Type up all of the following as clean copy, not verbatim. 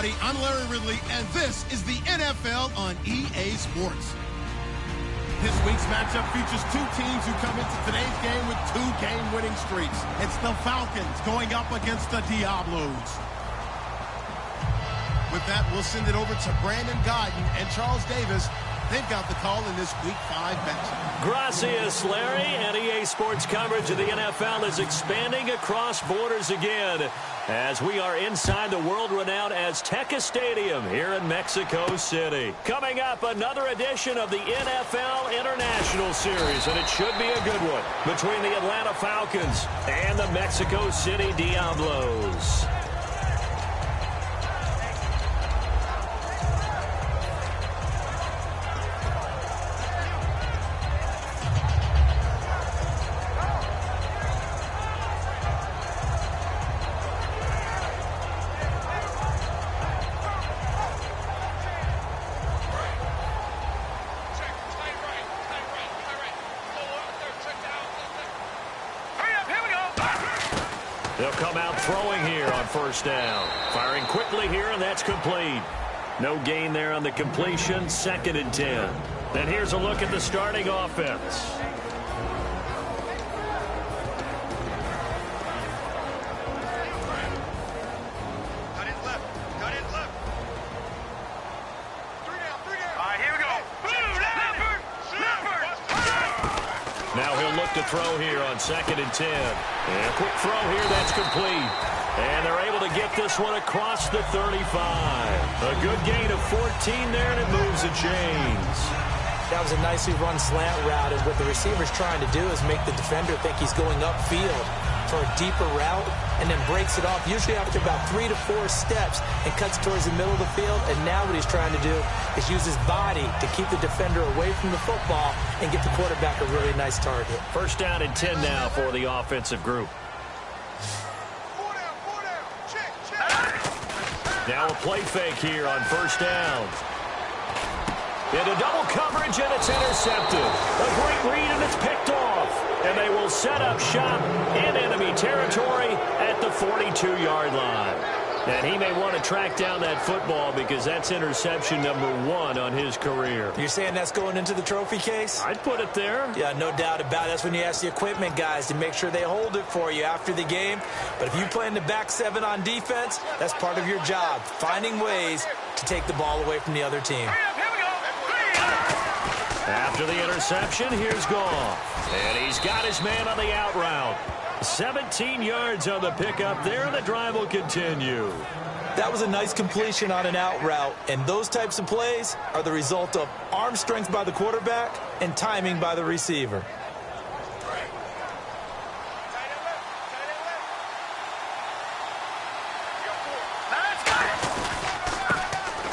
everybody. I'm Larry Ridley, and this is the NFL on EA Sports. This week's matchup features two teams who come into today's game with two game-winning streaks. It's the Falcons going up against the Diablos. With that, we'll send it over to Brandon Godden and Charles Davis. They've got the call in this Week 5 matchup. Gracias, Larry. And EA Sports coverage of the NFL is expanding across borders again as we are inside the world-renowned Azteca Stadium here in Mexico City. Coming up, another edition of the NFL International Series, and it should be a good one between the Atlanta Falcons and the Mexico City Diablos. They'll come out throwing here on first down. Firing quickly here, and that's complete. No gain there on the completion. 2nd and 10. And here's a look at the starting offense. Cut it left. Cut it left. 3 down. 3 down. All right, here we go. Now he'll look to throw here on 2nd and 10. And a quick throw here, that's complete. And they're able to get this one across the 35. A good gain of 14 there, and it moves the chains. That was a nicely run slant route, and what the receiver's trying to do is make the defender think he's going upfield for a deeper route, and then breaks it off, usually after about 3 to 4 steps, and cuts towards the middle of the field. And now what he's trying to do is use his body to keep the defender away from the football and get the quarterback a really nice target. First down and 10 now for the offensive group. 4 down. 4 down. Check. Now a play fake here on first down. Into double coverage, and it's intercepted. A great read, and it's picked off. And they will set up shop in enemy territory at the 42-yard line. And he may want to track down that football because that's interception number 1 on his career. You're saying that's going into the trophy case? I'd put it there. Yeah, no doubt about it. That's when you ask the equipment guys to make sure they hold it for you after the game. But if you play in the back 7 on defense, that's part of your job, finding ways to take the ball away from the other team. After the interception, here's Goff. And he's got his man on the out route. 17 yards on the pickup there, and the drive will continue. That was a nice completion on an out route, and those types of plays are the result of arm strength by the quarterback and timing by the receiver.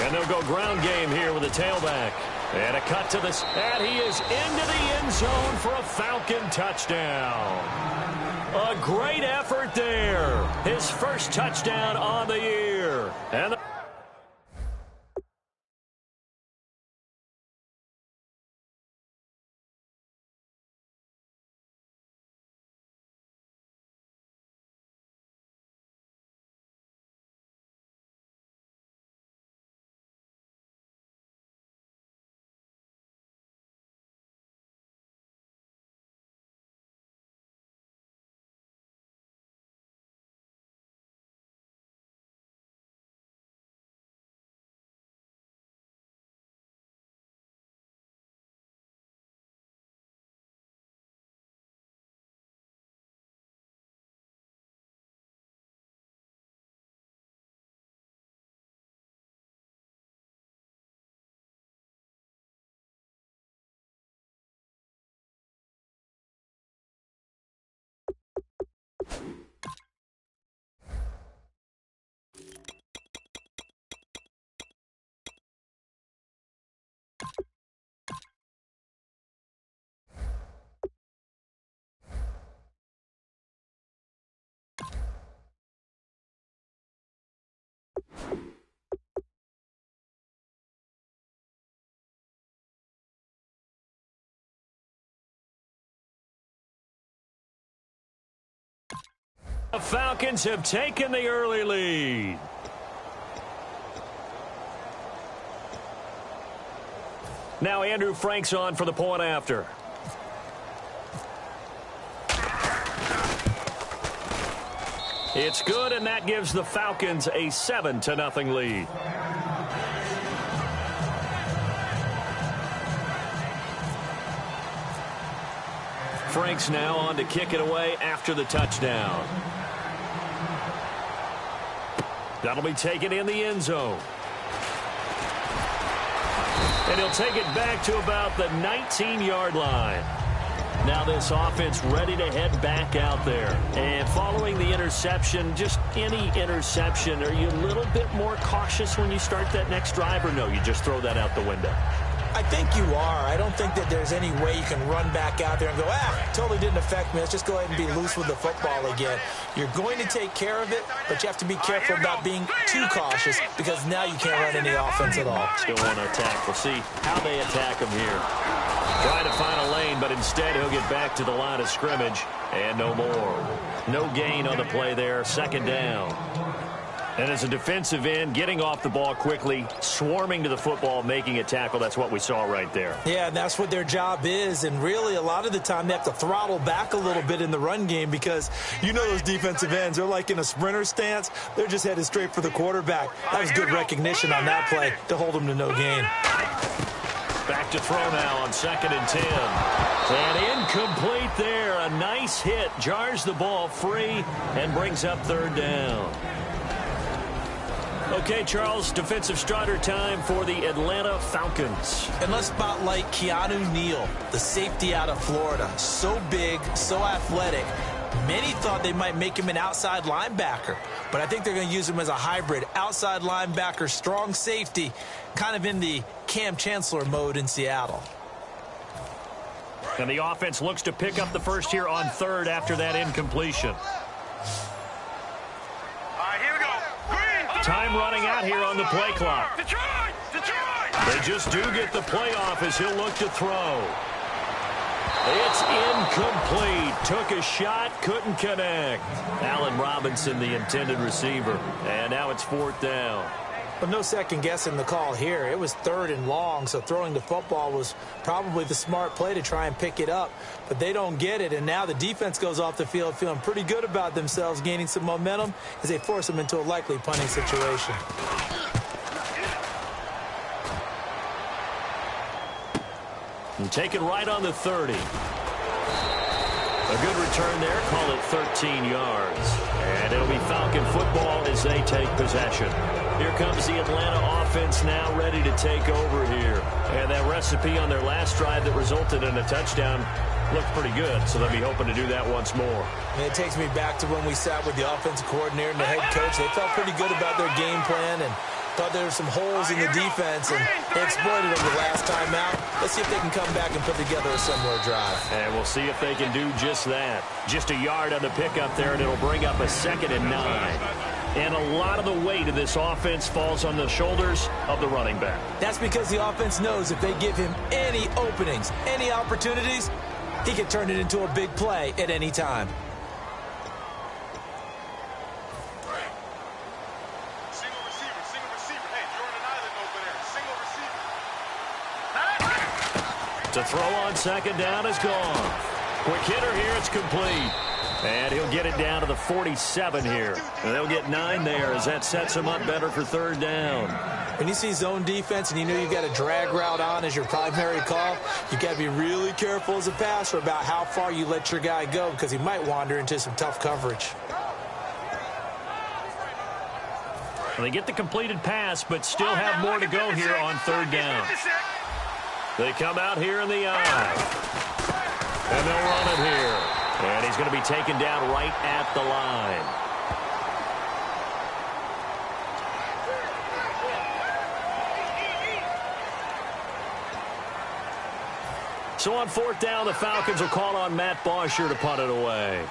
And they'll go ground game here with a tailback. And a cut to this, and he is into the end zone for a Falcon touchdown. A great effort there. His first touchdown on the year. And the Falcons have taken the early lead. Now Andrew Frank's on for the point after. It's good, and that gives the Falcons a 7-0 lead. Frank's now on to kick it away after the touchdown. That'll be taken in the end zone. And he'll take it back to about the 19-yard line. Now this offense ready to head back out there. And following the interception, just any interception, are you a little bit more cautious when you start that next drive, or no, you just throw that out the window? I think you are. I don't think that there's any way you can run back out there and go, totally didn't affect me. Let's just go ahead and be loose with the football again. You're going to take care of it, but you have to be careful about being too cautious because now you can't run any offense at all. Still want to attack. We'll see how they attack him here. Trying to find a lane, but instead he'll get back to the line of scrimmage. And no more. No gain on the play there. Second down. And as a defensive end, getting off the ball quickly, swarming to the football, making a tackle, that's what we saw right there. Yeah, and that's what their job is. And really, a lot of the time, they have to throttle back a little bit in the run game because you know those defensive ends, they're like in a sprinter stance. They're just headed straight for the quarterback. That was good recognition on that play to hold them to no gain. Back to throw now on 2nd and 10. And incomplete there. A nice hit. Jars the ball free and brings up 3rd down. Okay, Charles, defensive starter time for the Atlanta Falcons. And let's spotlight Keanu Neal, the safety out of Florida. So big, so athletic. Many thought they might make him an outside linebacker, but I think they're going to use him as a hybrid. Outside linebacker, strong safety, kind of in the Cam Chancellor mode in Seattle. And the offense looks to pick up the first here on 3rd after that incompletion. Time running out here on the play clock. They just do get the play off as he'll look to throw. It's incomplete. Took a shot, couldn't connect. Allen Robinson, the intended receiver. And now it's 4th down. But no second guessing the call here. It was 3rd and long, so throwing the football was probably the smart play to try and pick it up. But they don't get it, and now the defense goes off the field feeling pretty good about themselves, gaining some momentum as they force them into a likely punting situation. And take it right on the 30. A good return there. Call it 13 yards. And it'll be Falcon football as they take possession. Here comes the Atlanta offense now ready to take over here. And that recipe on their last drive that resulted in a touchdown looked pretty good, so they'll be hoping to do that once more. And it takes me back to when we sat with the offensive coordinator and the head coach. They felt pretty good about their game plan and thought there were some holes in the defense, and they exploited them the last time out. Let's see if they can come back and put together a similar drive. And we'll see if they can do just that. Just a yard on the pickup there, and it'll bring up a 2nd and 9. And a lot of the weight of this offense falls on the shoulders of the running back. That's because the offense knows if they give him any openings, any opportunities, he can turn it into a big play at any time. Single receiver. Hey, you're on an island over there. Single receiver. To throw on 2nd down is gone. Quick hitter here, it's complete. And he'll get it down to the 47 here. And they'll get 9 there as that sets him up better for 3rd down. When you see zone defense and you know you've got a drag route on as your primary call, you've got to be really careful as a passer about how far you let your guy go because he might wander into some tough coverage. Well, they get the completed pass, but still have more to go here on 3rd down. They come out here in the eye. And they'll run it here. And he's going to be taken down right at the line. So on 4th down, the Falcons will call on Matt Bosher to punt it away.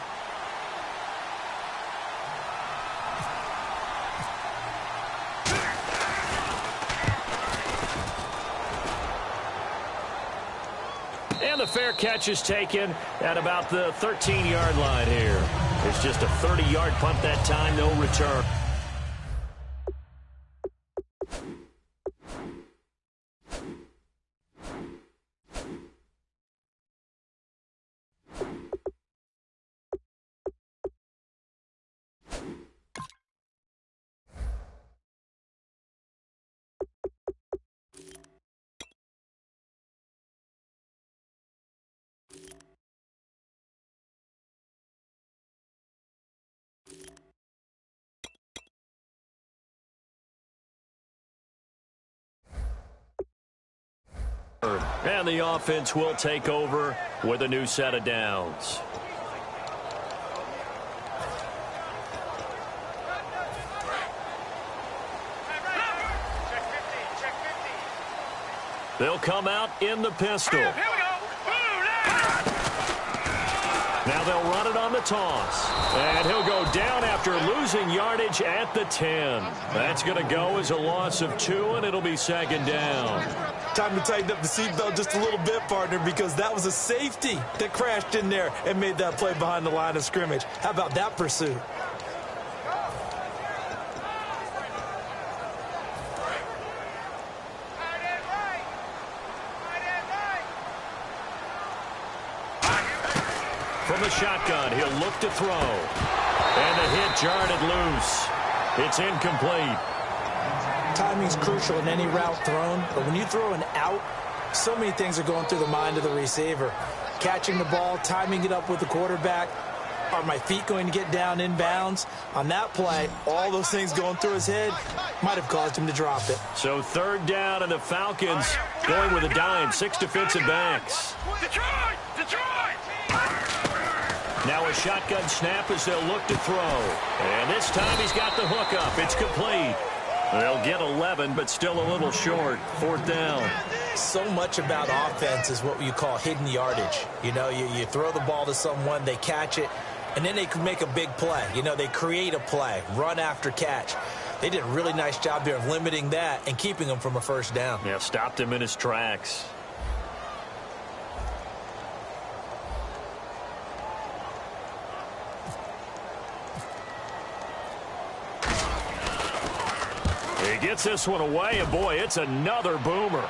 And the fair catch is taken at about the 13-yard line here. It's just a 30-yard punt that time, no return. And the offense will take over with a new set of downs. They'll come out in the pistol. Now they'll run it on the toss. And he'll go down after losing yardage at the 10. That's going to go as a loss of 2, and it'll be second down. Time to tighten up the seatbelt just a little bit, partner, because that was a safety that crashed in there and made that play behind the line of scrimmage. How about that pursuit? From the shotgun, he'll look to throw. And the hit jarred it loose. It's incomplete. Timing's crucial in any route thrown, but when you throw an out, so many things are going through the mind of the receiver. Catching the ball, timing it up with the quarterback. Are my feet going to get down in bounds? On that play, all those things going through his head might have caused him to drop it. So third down, and the Falcons going with a dime, 6 defensive backs. Detroit! Now a shotgun snap as they'll look to throw. And this time he's got the hook up. It's complete. They'll get 11, but still a little short. Fourth down. So much about offense is what you call hidden yardage. You know, you throw the ball to someone, they catch it, and then they can make a big play. You know, they create a play, run after catch. They did a really nice job there of limiting that and keeping him from a first down. Yeah, stopped him in his tracks. He gets this one away, and boy, it's another boomer.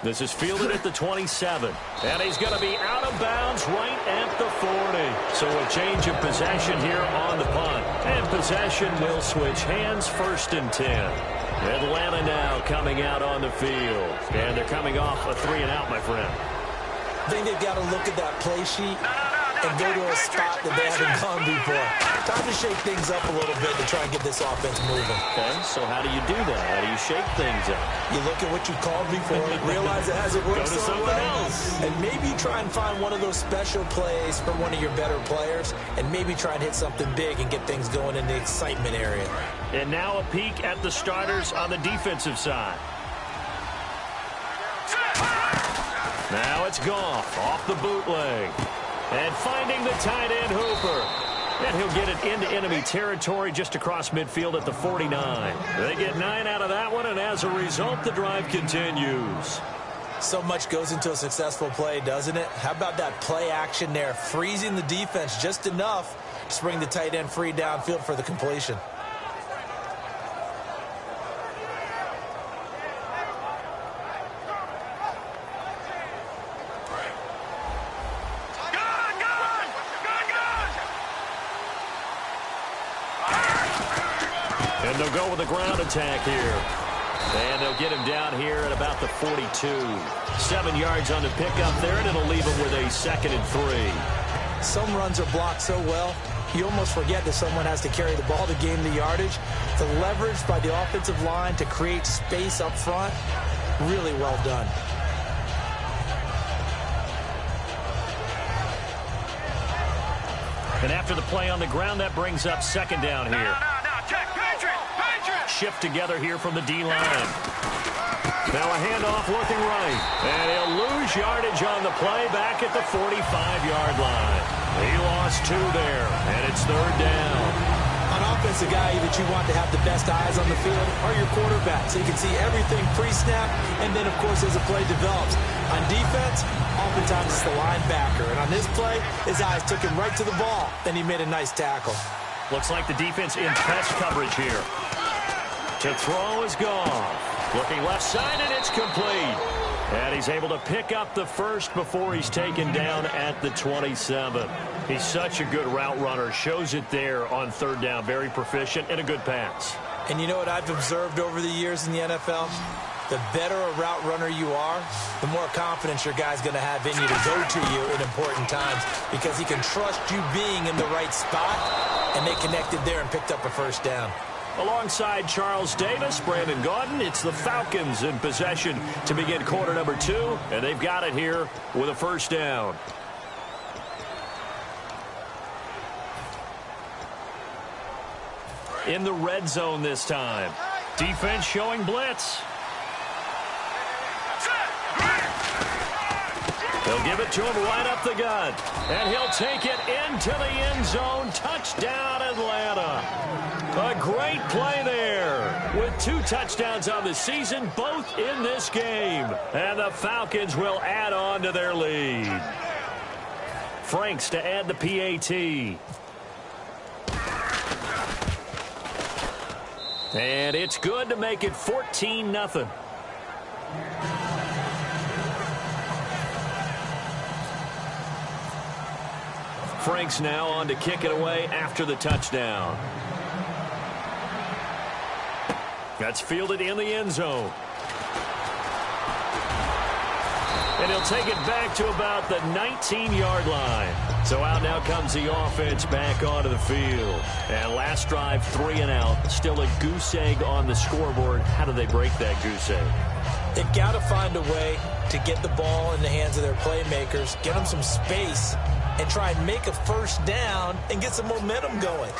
This is fielded at the 27, and he's going to be out of bounds right at the 40. So a change of possession here on the punt, and possession will switch hands, 1st and 10. Atlanta now coming out on the field, and they're coming off a 3-and-out, my friend. I think they've got to look at that play sheet and go to a spot that they haven't gone before. Time to shake things up a little bit to try and get this offense moving. Okay, so how do you do that? How do you shake things up? You look at what you called before, realize it hasn't worked so well, and maybe try and find one of those special plays for one of your better players, and maybe try and hit something big and get things going in the excitement area. And now a peek at the starters on the defensive side. Now it's Goff off the bootleg. And finding the tight end Hooper. And he'll get it into enemy territory just across midfield at the 49. They get 9 out of that one, and as a result, the drive continues. So much goes into a successful play, doesn't it? How about that play action there, freezing the defense just enough to bring the tight end free downfield for the completion. And they'll go with a ground attack here. And they'll get him down here at about the 42. 7 yards on the pickup there, and it'll leave him with a 2nd and 3. Some runs are blocked so well, you almost forget that someone has to carry the ball to gain the yardage. The leverage by the offensive line to create space up front, really well done. And after the play on the ground, that brings up 2nd down here. Shift together here from the D-line. Now a handoff looking right. And he'll lose yardage on the play back at the 45-yard line. He lost 2 there, and it's 3rd down. On offense, the guy that you want to have the best eyes on the field are your quarterbacks. So you can see everything pre-snap, and then, of course, as the play develops. On defense, oftentimes it's the linebacker. And on this play, his eyes took him right to the ball, and he made a nice tackle. Looks like the defense in press coverage here. To throw is Goff. Looking left side, and it's complete. And he's able to pick up the first before he's taken down at the 27. He's such a good route runner. Shows it there on 3rd down. Very proficient and a good pass. And you know what I've observed over the years in the NFL? The better a route runner you are, the more confidence your guy's going to have in you to go to you in important times, because he can trust you being in the right spot, and they connected there and picked up a 1st down. Alongside Charles Davis, Brandon Gaudin, it's the Falcons in possession to begin quarter number 2, and they've got it here with a first down. In the red zone this time. Defense showing blitz. They'll give it to him right up the gut. And he'll take it into the end zone. Touchdown, Atlanta. A great play there. With 2 touchdowns on the season, both in this game. And the Falcons will add on to their lead. Franks to add the PAT. And it's good to make it 14-0. Franks now on to kick it away after the touchdown. That's fielded in the end zone. And he'll take it back to about the 19-yard line. So out now comes the offense back onto the field. And last drive, 3 and out. Still a goose egg on the scoreboard. How do they break that goose egg? They've got to find a way to get the ball in the hands of their playmakers, get them some space, and try and make a first down and get some momentum going.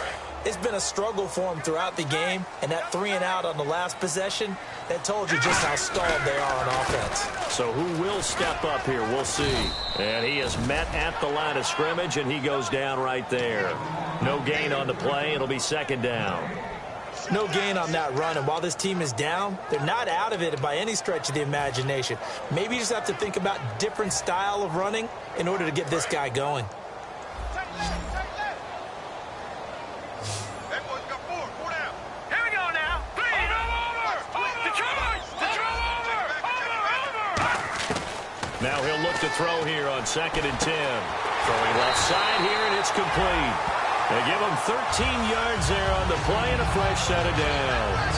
It's been a struggle for them throughout the game, and that 3 and out on the last possession, that told you just how stalled they are on offense. So who will step up here? We'll see. And he is met at the line of scrimmage, and he goes down right there. No gain on the play. It'll be second down. No gain on that run, and while this team is down, they're not out of it by any stretch of the imagination. Maybe you just have to think about different style of running in order to get this guy going. Now he'll look to throw here on 2nd and 10. Throwing left side here, and it's complete. They give him 13 yards there on the play and a fresh set of downs.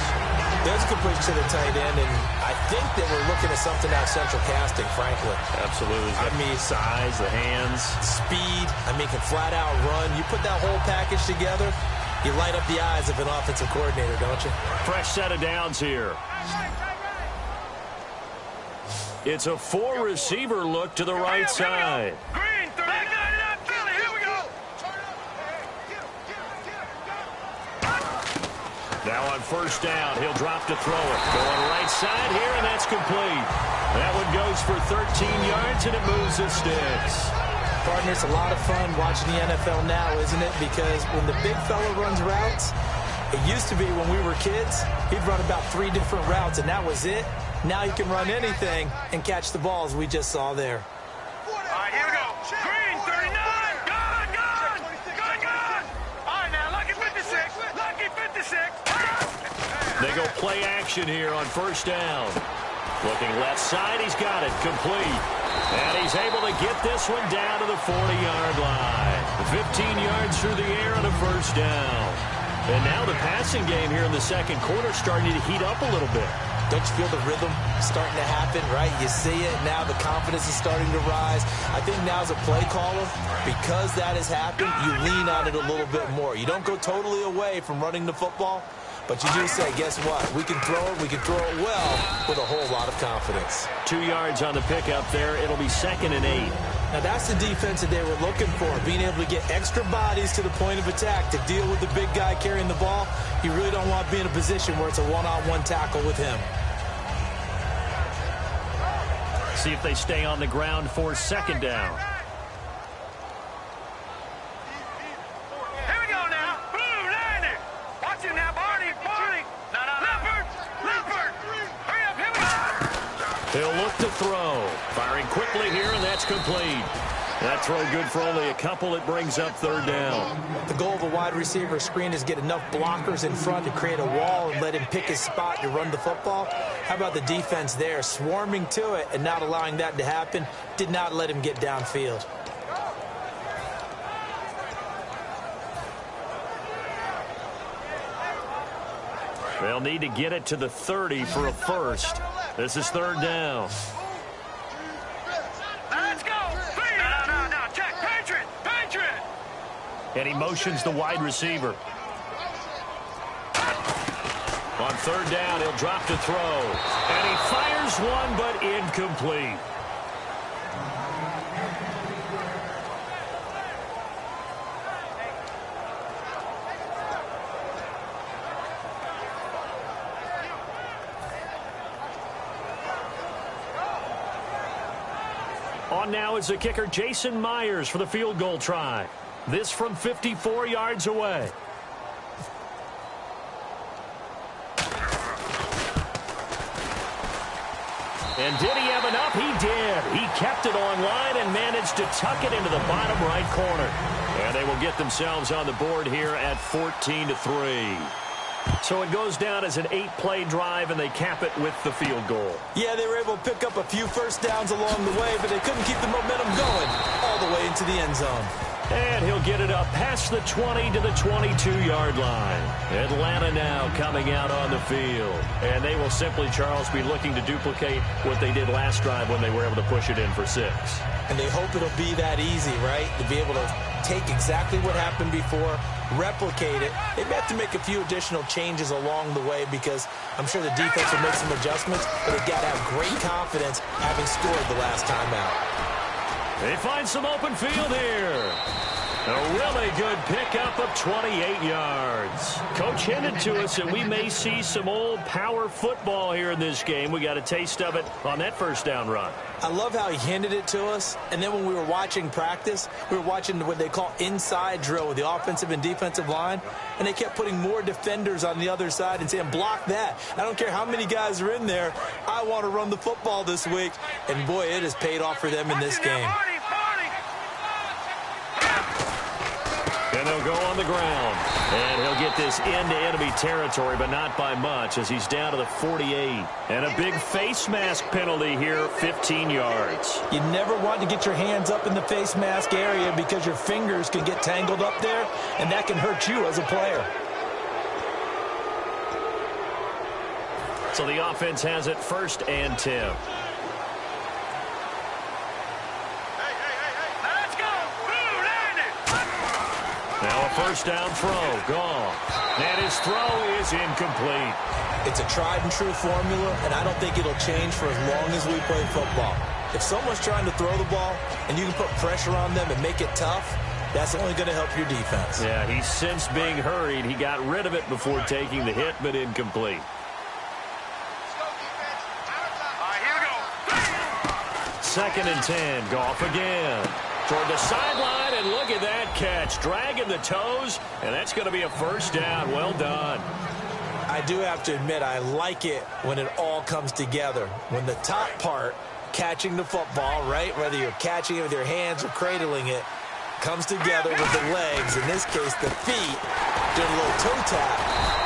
There's completion to the tight end, and I think they were looking at something out central casting, frankly. Absolutely. I mean, size, the hands. Speed. I mean, can flat out run. You put that whole package together, you light up the eyes of an offensive coordinator, don't you? Fresh set of downs here. It's a 4-receiver look to the right side. Green, back it up, Philly, here we go. Now on first down, he'll drop to throw it. Going right side here, and that's complete. That one goes for 13 yards, and it moves the sticks. Partner, it's a lot of fun watching the NFL now, isn't it? Because when the big fella runs routes, it used to be when we were kids, he'd run about 3 different routes, and that was it. Now he can run anything and catch the balls we just saw there. All right, here we go. Green, 39. Gone. All right, now, lucky 56. Lucky 56. They go play action here on first down. Looking left side, he's got it complete. And he's able to get this one down to the 40-yard line. 15 yards through the air on a first down. And now the passing game here in the second quarter starting to heat up a little bit. Don't you feel the rhythm starting to happen, right? You see it now, the confidence is starting to rise. I think now as a play caller, because that has happened, you lean on it a little bit more. You don't go totally away from running the football, but you do say, guess what? We can throw it well with a whole lot of confidence. 2 yards on the pickup there. It'll be 2nd and 8. Now that's the defense that they were looking for, being able to get extra bodies to the point of attack to deal with the big guy carrying the ball. You really don't want to be in a position where it's a one-on-one tackle with him. See if they stay on the ground for second down. Here we go now. Boom, landed. Watch it now, Barney. No. Leopard. Hurry up, here we go. He'll look to throw. Firing quickly here, and that's complete. That throw good for only a couple. It brings up third down. The goal of a wide receiver screen is get enough blockers in front to create a wall and let him pick his spot to run the football. How about the defense there, swarming to it and not allowing that to happen? Did not let him get downfield. They'll need to get it to the 30 for a first. This is third down. Let's go. No. Check. Patriot. And he motions the wide receiver. third down. He'll drop to throw. And he fires one, but incomplete. On now is the kicker, Jason Myers, for the field goal try. This from 54 yards away. And did he have enough? He did. He kept it online and managed to tuck it into the bottom right corner. And they will get themselves on the board here at 14-3. So it goes down as an 8-play drive, and they cap it with the field goal. Yeah, they were able to pick up a few first downs along the way, but they couldn't keep the momentum going all the way into the end zone. And he'll get it up past the 20 to the 22-yard line. Atlanta now coming out on the field. And they will simply, Charles, be looking to duplicate what they did last drive when they were able to push it in for 6. And they hope it'll be that easy, right? To be able to take exactly what happened before, replicate it. They may have to make a few additional changes along the way because I'm sure the defense will make some adjustments, but they've got to have great confidence having scored the last time out. They find some open field here. A really good pickup of 28 yards. Coach hinted to us that we may see some old power football here in this game. We got a taste of it on that first down run. I love how he hinted it to us, and then when we were watching practice, we were watching what they call inside drill with the offensive and defensive line, and they kept putting more defenders on the other side and saying, block that. I don't care how many guys are in there. I want to run the football this week. And, boy, it has paid off for them in this game. And they'll go on the ground. And he'll get this into enemy territory, but not by much as he's down to the 48. And a big face mask penalty here, 15 yards. You never want to get your hands up in the face mask area because your fingers can get tangled up there, and that can hurt you as a player. So the offense has it 1st and 10. Now a first down throw, gone. And his throw is incomplete. It's a tried and true formula, and I don't think it'll change for as long as we play football. If someone's trying to throw the ball and you can put pressure on them and make it tough, that's only going to help your defense. Yeah, he's since being hurried. He got rid of it before taking the hit, but incomplete. Second and 10, Goff again. Toward the sideline, and look at that catch. Dragging the toes, and that's going to be a first down. Well done. I do have to admit, I like it when it all comes together. When the top part, catching the football, right, whether you're catching it with your hands or cradling it, comes together with the legs, in this case the feet, doing a little toe tap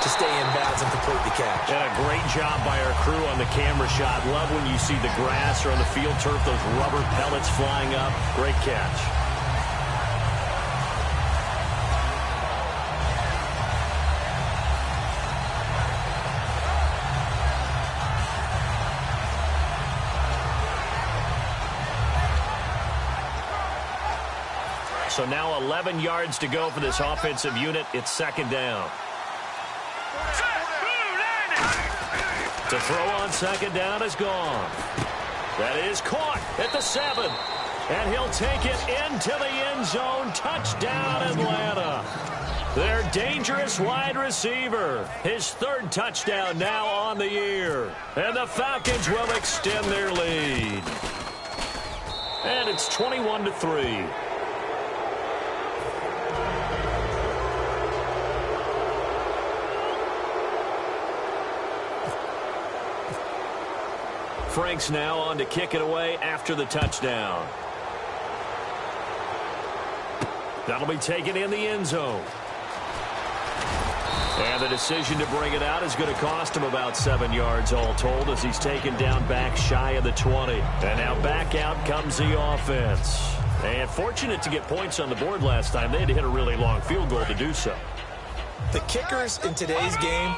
to stay in bounds and complete the catch. And a great job by our crew on the camera shot. Love when you see the grass or on the field turf, those rubber pellets flying up. Great catch. So now 11 yards to go for this offensive unit. It's second down. To throw on second down is gone. That is caught at the 7. And he'll take it into the end zone. Touchdown, Atlanta. Their dangerous wide receiver. His 3rd touchdown now on the year. And the Falcons will extend their lead. And it's 21-3. Frank's now on to kick it away after the touchdown. That'll be taken in the end zone. And the decision to bring it out is going to cost him about 7 yards all told as he's taken down back shy of the 20. And now back out comes the offense. And fortunate to get points on the board last time. They had to hit a really long field goal to do so. The kickers in today's game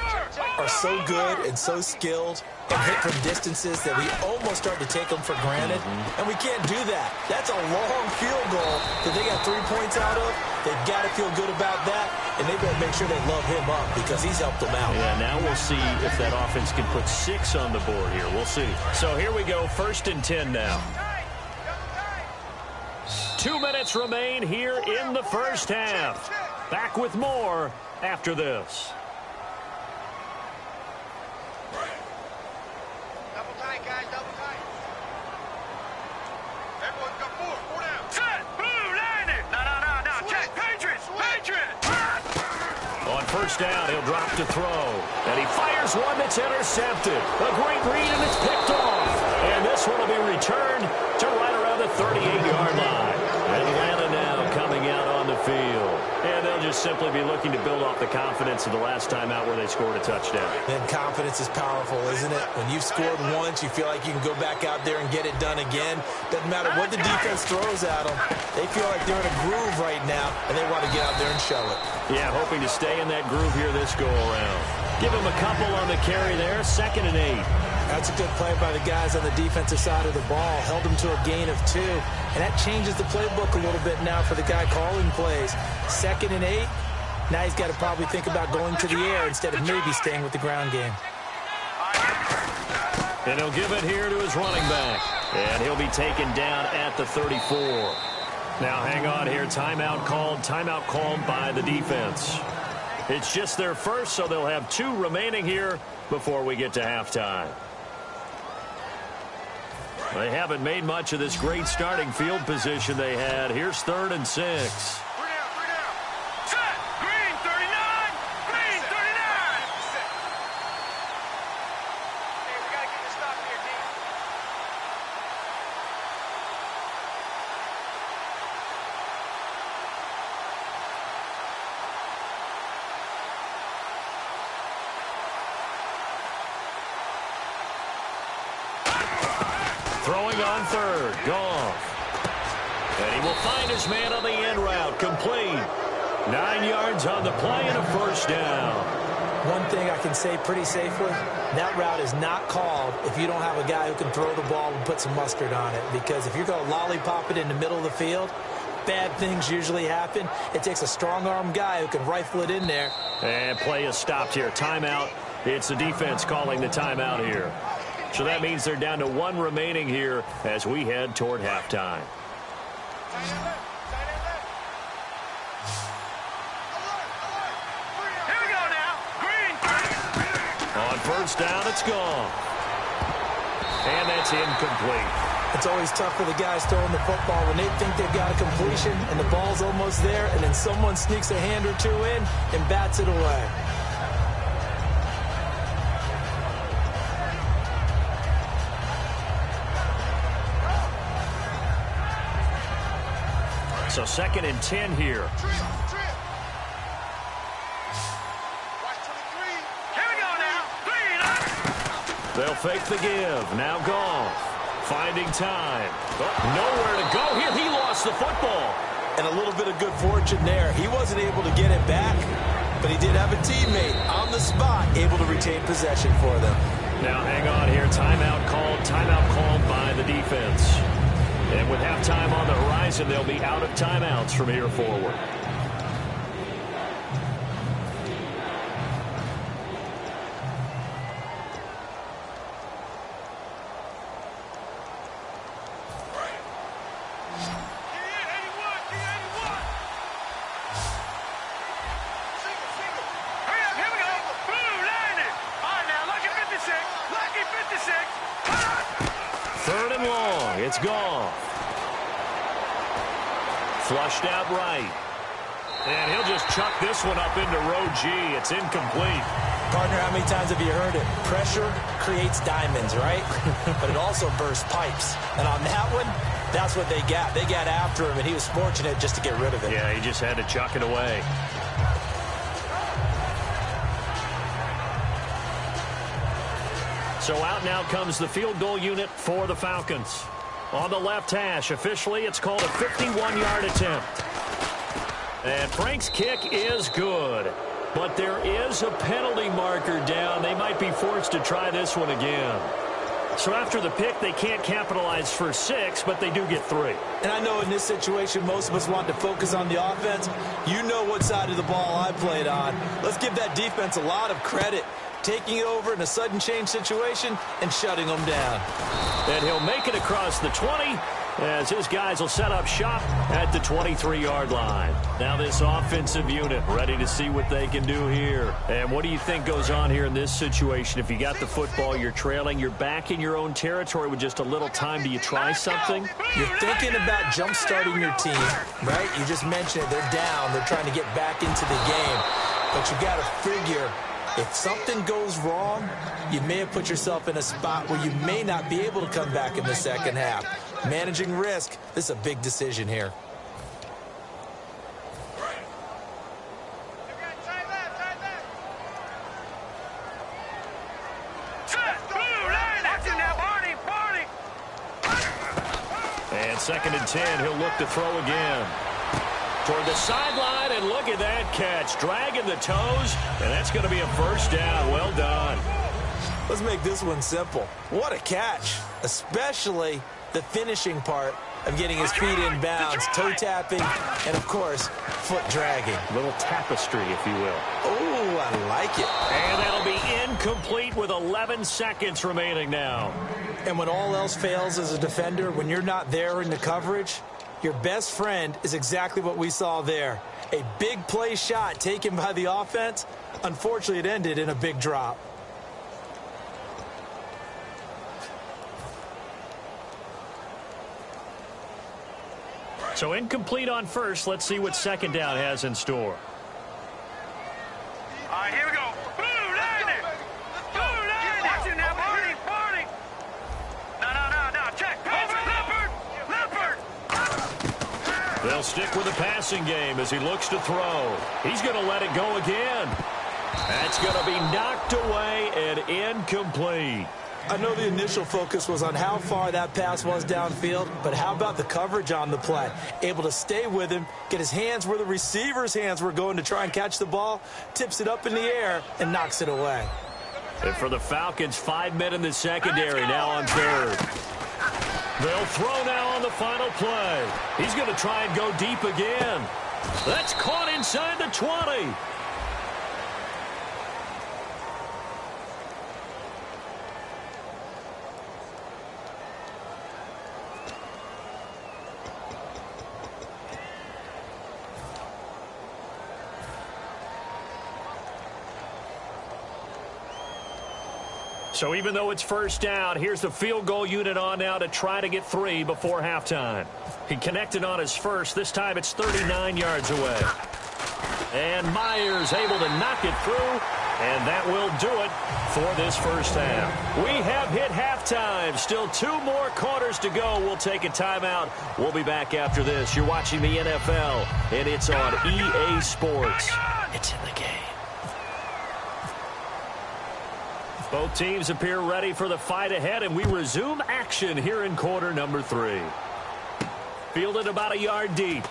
are so good and so skilled and hit from distances that we almost start to take them for granted, and we can't do that. That's a long field goal that they got 3 points out of. They've got to feel good about that. and they better make sure they love him up because he's helped them out. Yeah, now we'll see if that offense can put 6 on the board here. We'll see. So here we go, 1st and 10 now. 2 minutes remain here in the first half. Back with more after this. Double tight, guys, double tight. Everyone got 4 down. Set, boom, landed. No. Check, Patriots. On first down, he'll drop to throw. And he fires one that's intercepted. A great read, and it's picked off. And this one will be returned to right around the 38-yard line. Atlanta now coming out on the field. And they'll just simply be looking to build off the confidence of the last time out where they scored a touchdown. And confidence is powerful, isn't it? When you've scored once, you feel like you can go back out there and get it done again. Doesn't matter what the defense throws at them. They feel like they're in a groove right now, and they want to get out there and show it. Yeah, hoping to stay in that groove here this go-around. Give him a couple on the carry there, 2nd and 8. That's a good play by the guys on the defensive side of the ball. Held them to a gain of 2. And that changes the playbook a little bit now for the guy calling plays. 2nd and 8. Now he's got to probably think about going to the air instead of maybe staying with the ground game. And he'll give it here to his running back. And he'll be taken down at the 34. Now hang on here. Timeout called by the defense. It's just their first, so they'll have 2 remaining here before we get to halftime. They haven't made much of this great starting field position they had. Here's 3rd and 6. 3 down. Set, green 39. Green 39. Hey, we got to get this stop here, D. Throwing on 3rd, Goff. And he will find his man on the end route, complete. 9 yards on the play and a first down. One thing I can say pretty safely, that route is not called if you don't have a guy who can throw the ball and put some mustard on it. Because if you're going to lollipop it in the middle of the field, bad things usually happen. It takes a strong-arm guy who can rifle it in there. And play is stopped here. Timeout. It's the defense calling the timeout here. So that means they're down to 1 remaining here as we head toward halftime. Here we go now. Green. On first down, it's gone. And that's incomplete. It's always tough for the guys throwing the football when they think they've got a completion and the ball's almost there, and then someone sneaks a hand or 2 in and bats it away. So 2nd and 10 here. Watch 23. Here we go now. Green. They'll fake the give. Now Goff. Finding time. But nowhere to go here. He lost the football. And a little bit of good fortune there. He wasn't able to get it back, but he did have a teammate on the spot able to retain possession for them. Now hang on here. Timeout called by the defense. And with halftime on the horizon, they'll be out of timeouts from here forward. It's gone. Flushed out right. And he'll just chuck this one up into row G. It's incomplete. Partner, how many times have you heard it? Pressure creates diamonds, right? But it also bursts pipes. And on that one, that's what they got. They got after him, and he was fortunate just to get rid of it. Yeah, he just had to chuck it away. So out now comes the field goal unit for the Falcons. On the left hash, officially, it's called a 51-yard attempt. And Frank's kick is good. But there is a penalty marker down. They might be forced to try this one again. So after the pick, they can't capitalize for 6, but they do get 3. And I know in this situation, most of us want to focus on the offense. You know what side of the ball I played on. Let's give that defense a lot of credit, taking it over in a sudden change situation and shutting them down. And he'll make it across the 20 as his guys will set up shop at the 23-yard line. Now this offensive unit ready to see what they can do here. And what do you think goes on here in this situation? If you got the football, you're trailing, you're back in your own territory with just a little time. Do you try something? You're thinking about jump-starting your team, right? You just mentioned it. They're down. They're trying to get back into the game. But you got to figure, if something goes wrong, you may have put yourself in a spot where you may not be able to come back in the second half. Managing risk, this is a big decision here. And 2nd and 10, he'll look to throw again. Toward the sideline, and look at that catch. Dragging the toes, and that's going to be a first down. Well done. Let's make this one simple. What a catch, especially the finishing part of getting his feet in bounds, toe tapping, and, of course, foot dragging. Little tapestry, if you will. Oh, I like it. And that'll be incomplete with 11 seconds remaining now. And when all else fails as a defender, when you're not there in the coverage, your best friend is exactly what we saw there. A big play shot taken by the offense. Unfortunately, it ended in a big drop. So incomplete on first. Let's see what 2nd down has in store. All right, here we go. Boom, land it. Boom, land it. Watch it now, Barney. No. Check. Leopard. They'll stick with the passing game as he looks to throw. He's going to let it go again. That's going to be knocked away and incomplete. I know the initial focus was on how far that pass was downfield, but how about the coverage on the play? Able to stay with him, get his hands where the receiver's hands were going to try and catch the ball, tips it up in the air, and knocks it away. And for the Falcons, 5 men in the secondary now on 3rd. They'll throw now on the final play. He's going to try and go deep again. That's caught inside the 20. So even though it's first down, here's the field goal unit on now to try to get 3 before halftime. He connected on his first. This time it's 39 yards away. And Myers able to knock it through, and that will do it for this first half. We have hit halftime. Still 2 more quarters to go. We'll take a timeout. We'll be back after this. You're watching the NFL, and it's on EA Sports. It's in the game. Both teams appear ready for the fight ahead, and we resume action here in quarter number 3. Fielded about a yard deep.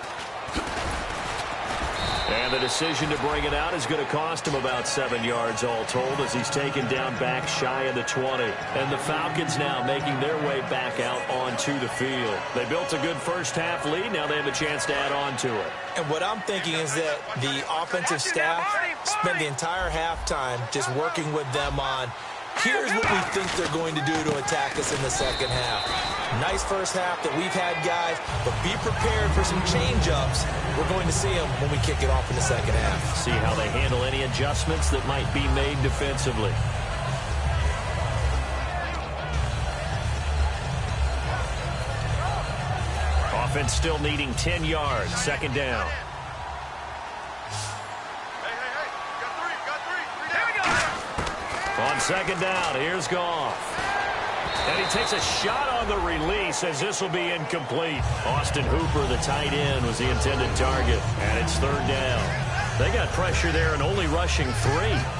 And the decision to bring it out is going to cost him about 7 yards all told as he's taken down back shy of the 20. And the Falcons now making their way back out onto the field. They built a good first half lead. Now they have a chance to add on to it. And what I'm thinking is that the offensive staff spent the entire halftime just working with them on, here's what we think they're going to do to attack us in the second half. Nice first half that we've had, guys, but be prepared for some change-ups. We're going to see them when we kick it off in the second half. See how they handle any adjustments that might be made defensively. Offense still needing 10 yards. 2nd down. On 2nd down, here's Goff. And he takes a shot on the release as this will be incomplete. Austin Hooper, the tight end, was the intended target. And it's 3rd down. They got pressure there and only rushing 3.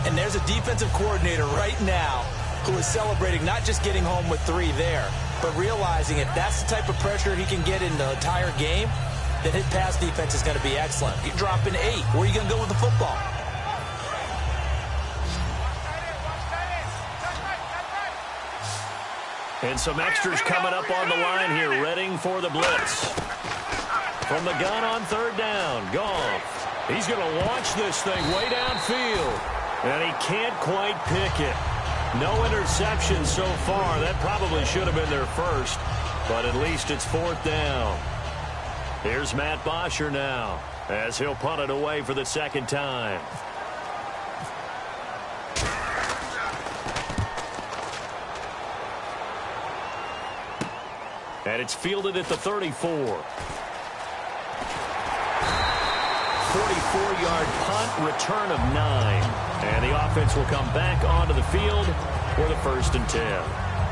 And there's a defensive coordinator right now who is celebrating not just getting home with 3 there, but realizing if that's the type of pressure he can get in the entire game, then his pass defense is going to be excellent. You're dropping 8. Where are you going to go with the football? And some extras coming up on the line here, readying for the blitz. From the gun on third down, Goff. He's going to launch this thing way downfield. And he can't quite pick it. No interception so far. That probably should have been their first. But at least it's fourth down. Here's Matt Bosher now, as he'll punt it away for the second time. And it's fielded at the 34. 44-yard punt, return of 9. And the offense will come back onto the field for the 1st and 10.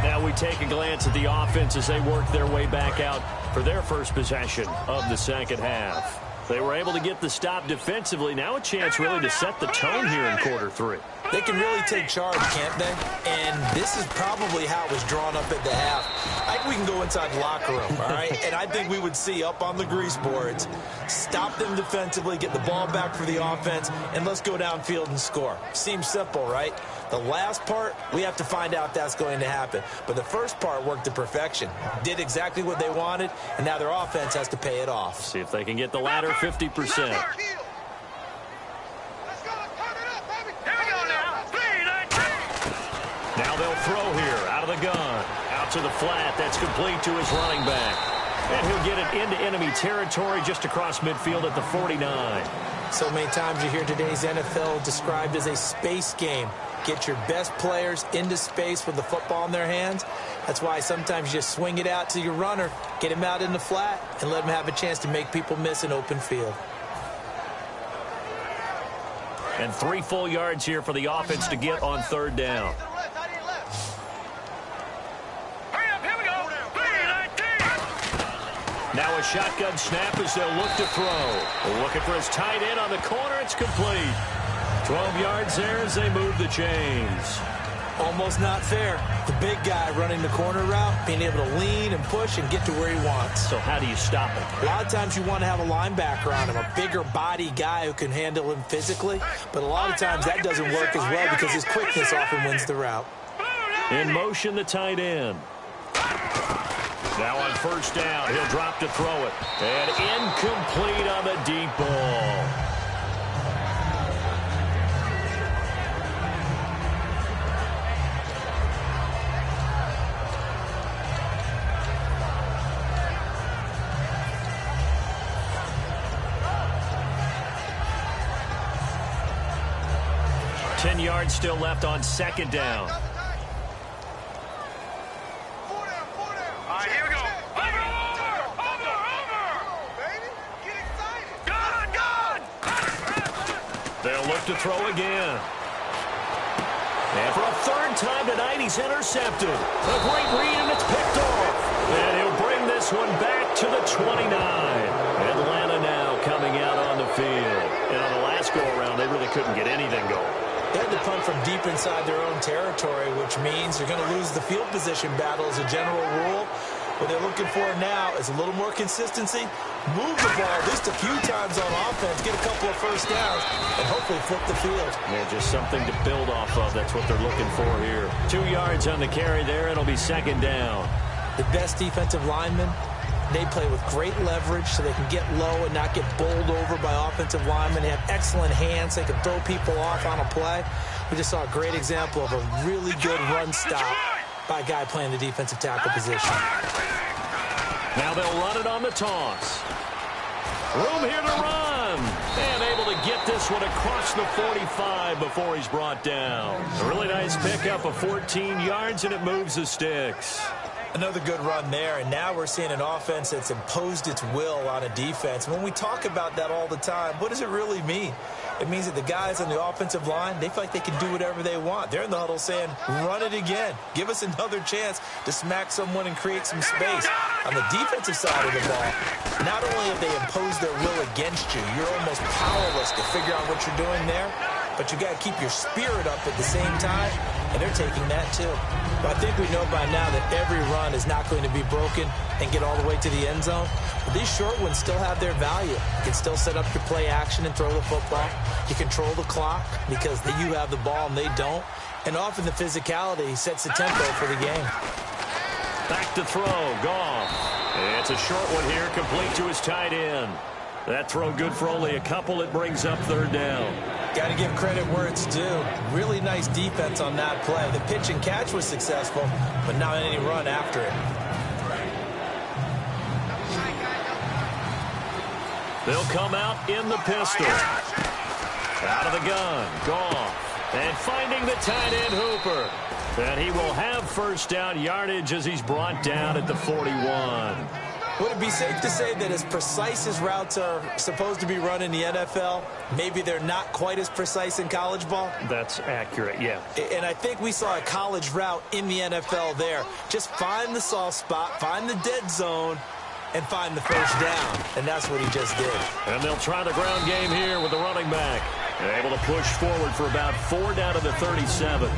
Now we take a glance at the offense as they work their way back out for their first possession of the second half. They were able to get the stop defensively. Now a chance really to set the tone here in quarter 3. They can really take charge, can't they? And this is probably how it was drawn up at the half. I think we can go inside the locker room, all right? And I think we would see up on the grease boards, stop them defensively, get the ball back for the offense, and let's go downfield and score. Seems simple, right? The last part, we have to find out if that's going to happen. But the first part worked to perfection. Did exactly what they wanted, and now their offense has to pay it off. See if they can get the latter 50%. Now they'll throw here out of the gun. Out to the flat. That's complete to his running back. And he'll get it into enemy territory just across midfield at the 49. So many times you hear today's NFL described as a space game. Get your best players into space with the football in their hands. That's why sometimes you just swing it out to your runner, get him out in the flat, and let him have a chance to make people miss an open field. And 3 full yards here for the offense to get on third down. Now a shotgun snap as they'll look to throw. Looking for his tight end on the corner. It's complete. 12 yards there as they move the chains. Almost not fair. The big guy running the corner route, being able to lean and push and get to where he wants. So how do you stop him? A lot of times you want to have a linebacker on him, a bigger body guy who can handle him physically. But a lot of times that doesn't work as well because his quickness often wins the route. In motion, the tight end. Now on first down, he'll drop to throw it. And incomplete on the deep ball. Ten yards still left on second down. Here we go. Over. Baby, get excited. Gun. They'll look to throw again. And for a third time tonight, he's intercepted. A great read, and it's picked off. And he'll bring this one back to the 29. Atlanta now coming out on the field. And on the last go-around, they really couldn't get anything going. They had to punt from deep inside their own territory, which means they're going to lose the field position battle as a general rule. What they're looking for now is a little more consistency, move the ball at least a few times on offense, get a couple of first downs, and hopefully flip the field. Yeah, just something to build off of. That's what they're looking for here. 2 yards on the carry there. It'll be second down. The best defensive linemen, they play with great leverage so they can get low and not get bowled over by offensive linemen. They have excellent hands. They can throw people off on a play. We just saw a great example of a really good run stop by a guy playing the defensive tackle position. Now they'll run it on the toss. Room here to run. And able to get this one across the 45 before he's brought down. A really nice pickup of 14 yards, and it moves the sticks. Another good run there, and now we're seeing an offense that's imposed its will on a defense. When we talk about that all the time, what does it really mean? It means that the guys on the offensive line, they feel like they can do whatever they want. They're in the huddle saying, run it again. Give us another chance to smack someone and create some space. On the defensive side of the ball, not only have they imposed their will against you, you're almost powerless to figure out what you're doing there, but you got to keep your spirit up at the same time, and they're taking that too. But I think we know by now that every run is not going to be broken and get all the way to the end zone. But these short ones still have their value. You can still set up your play action and throw the football. You control the clock because you have the ball and they don't. And often the physicality sets the tempo for the game. Back to throw. Goff. It's a short one here, complete to his tight end. That throw good for only a couple. It brings up third down. Got to give credit where it's due. Really nice defense on that play. The pitch and catch was successful, but not any run after it. They'll come out in the pistol. Out of the gun. Goff. And finding the tight end Hooper. And he will have first down yardage as he's brought down at the 41. Would it be safe to say that as precise as routes are supposed to be run in the NFL, maybe they're not quite as precise in college ball? That's accurate, yeah. And I think we saw a college route in the NFL there. Just find the soft spot, find the dead zone, and find the first down. And that's what he just did. And they'll try the ground game here with the running back. They're able to push forward for about 4 down to the 37.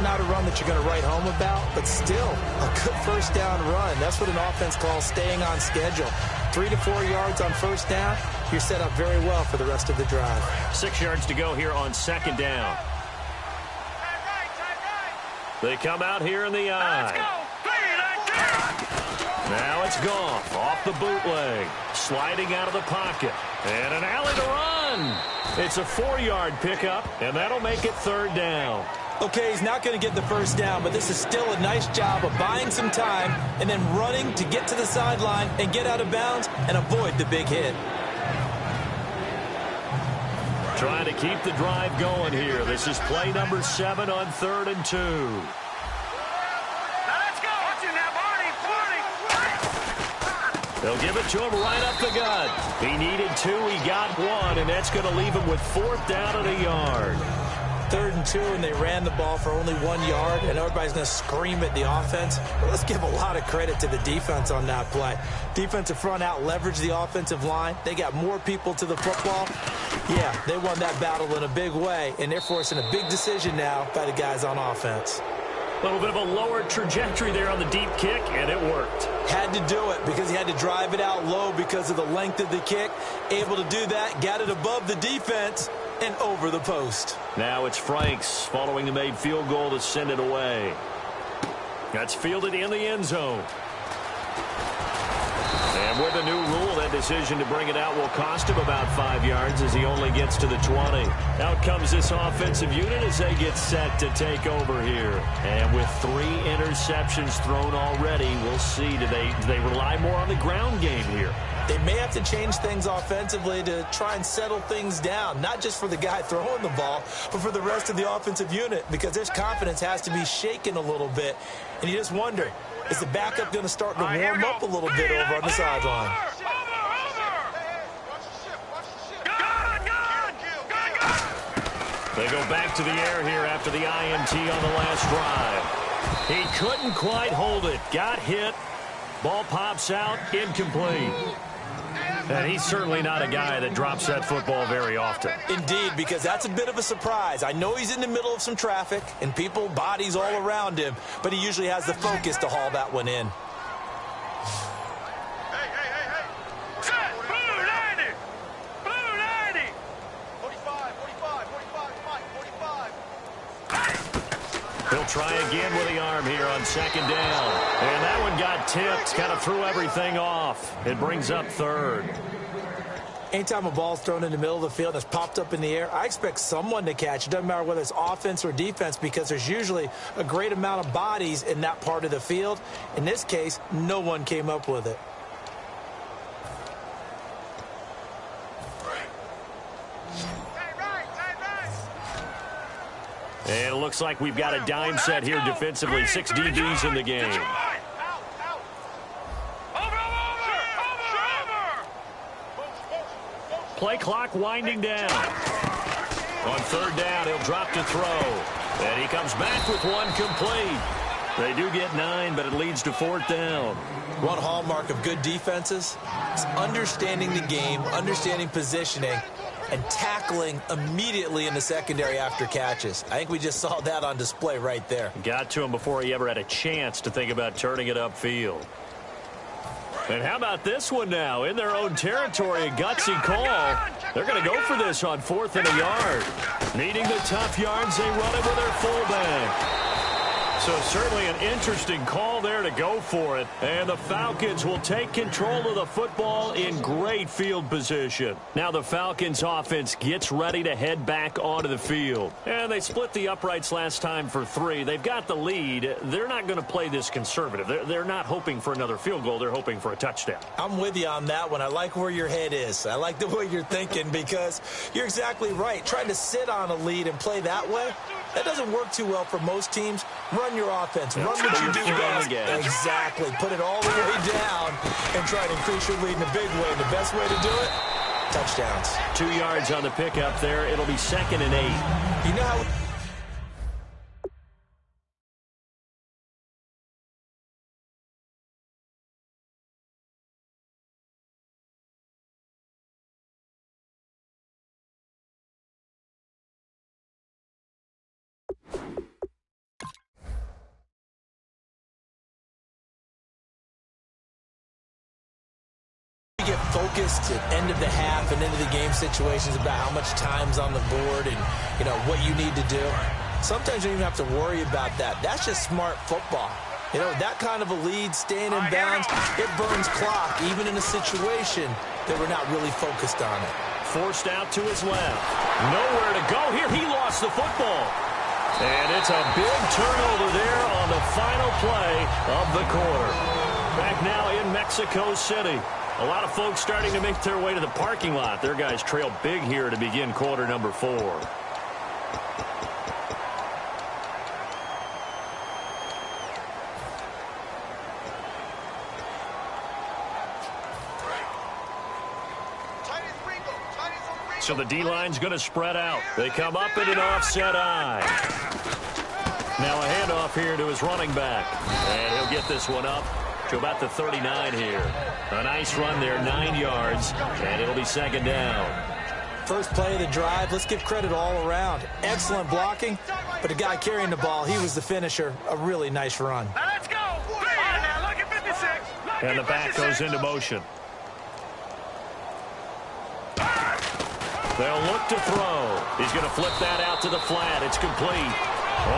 Not a run that you're going to write home about, but still a good first down run. That's what an offense calls staying on schedule. 3 to 4 yards on first down, you're set up very well for the rest of the drive. 6 yards to go here on second down. They come out here in the eye. Now it's Goff off the bootleg, sliding out of the pocket, and an alley to run. It's a 4-yard pickup, and that'll make it third down. Okay, he's not going to get the first down, but this is still a nice job of buying some time and then running to get to the sideline and get out of bounds and avoid the big hit. Trying to keep the drive going here. This is play number 7 on 3rd and 2. They'll give it to him right up the gut. He needed 2, he got 1, and that's going to leave him with 4th down and a yard. 3rd and 2, and they ran the ball for only 1 yard, and everybody's going to scream at the offense. But let's give a lot of credit to the defense on that play. Defensive front out leveraged the offensive line. They got more people to the football. Yeah, they won that battle in a big way, and they're forcing a big decision now by the guys on offense. A little bit of a lower trajectory there on the deep kick, and it worked. Had to do it because he had to drive it out low because of the length of the kick. Able to do that, got it above the defense and over the post. Now it's Franks following the made field goal to send it away. That's fielded in the end zone. And with the new rule, that decision to bring it out will cost him about 5 yards as he only gets to the 20. Out comes this offensive unit as they get set to take over here. And with 3 interceptions thrown already, we'll see. Do they rely more on the ground game here? They may have to change things offensively to try and settle things down, not just for the guy throwing the ball, but for the rest of the offensive unit, because their confidence has to be shaken a little bit. And you just wonder, is the backup going to start to warm up a little bit over on the sideline? They go back to the air here after the INT on the last drive. He couldn't quite hold it. Got hit. Ball pops out. Incomplete. And he's certainly not a guy that drops that football very often. Indeed, because that's a bit of a surprise. I know he's in the middle of some traffic and people, bodies all around him, but he usually has the focus to haul that one in. He'll try again with the arm here on second down. And that one got tipped, kind of threw everything off. It brings up third. Anytime a ball's thrown in the middle of the field that's popped up in the air, I expect someone to catch. It doesn't matter whether it's offense or defense because there's usually a great amount of bodies in that part of the field. In this case, no one came up with it. And it looks like we've got a dime set here defensively. 6 DBs in the game. Play clock winding down. On third down, he'll drop to throw. And he comes back with one complete. They do get 9, but it leads to fourth down. One hallmark of good defenses is understanding the game, understanding positioning, and tackling immediately in the secondary after catches. I think we just saw that on display right there. Got to him before he ever had a chance to think about turning it upfield. And how about this one now? In their own territory, a gutsy call. They're going to go for this on 4th and a yard. Needing the tough yards, they run it with their fullback. So certainly an interesting call there to go for it. And the Falcons will take control of the football in great field position. Now the Falcons offense gets ready to head back onto the field. And they split the uprights last time for 3. They've got the lead. They're not going to play this conservative. They're not hoping for another field goal. They're hoping for a touchdown. I'm with you on that one. I like where your head is. I like the way you're thinking because you're exactly right. Trying to sit on a lead and play that way, that doesn't work too well for most teams. Run your offense. Run what you do best. Exactly. Put it all the way down and try to increase your lead in a big way. And the best way to do it, touchdowns. 2 yards on the pickup there. It'll be 2nd and 8. You know how... get focused at end of the half and into the game situations about how much time's on the board and, you know, what you need to do. Sometimes you don't even have to worry about that. That's just smart football. You know, that kind of a lead, staying in bounds, it burns clock, even in a situation that we're not really focused on it. Forced out to his left. Nowhere to go here. He lost the football. And it's a big turnover there on the final play of the quarter. Back now in Mexico City. A lot of folks starting to make their way to the parking lot. Their guys trail big here to begin quarter number 4. So the D-line's going to spread out. They come up in an offset eye. Now a handoff here to his running back. And he'll get this one up to about the 39 here. A nice run there, 9 yards, and it'll be 2nd down. First play of the drive, let's give credit all around. Excellent blocking, but the guy carrying the ball, he was the finisher. A really nice run. Now let's go. Now look at 56. And the back goes into motion. They'll look to throw. He's going to flip that out to the flat. It's complete.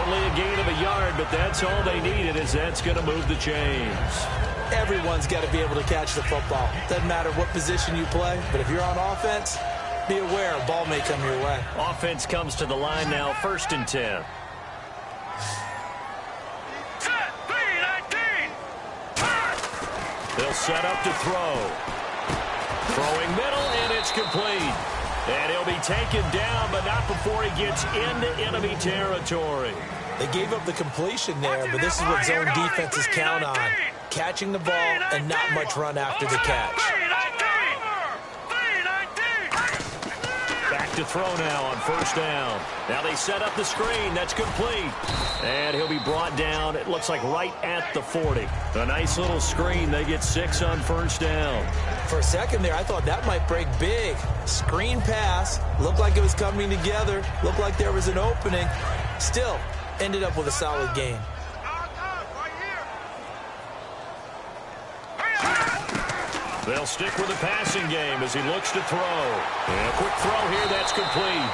Only a gain of a yard, but that's all they needed, as that's going to move the chains. Everyone's got to be able to catch the football. Doesn't matter what position you play, but if you're on offense, be aware a ball may come your way. Offense comes to the line now, 1st and 10. Set, 3-19. They'll set up to throw. Throwing middle, and it's complete. And he'll be taken down, but not before he gets into enemy territory. They gave up the completion there, but this is what zone defenses count on. Catching the ball and not much run after the catch. Back to throw now on 1st down. Now they set up the screen. That's complete. And he'll be brought down, it looks like right at the 40. A nice little screen. They get 6 on 1st down. For a second there, I thought that might break big. Screen pass. Looked like it was coming together. Looked like there was an opening. Still, ended up with a solid game. They'll stick with the passing game as he looks to throw. And a quick throw here, that's complete.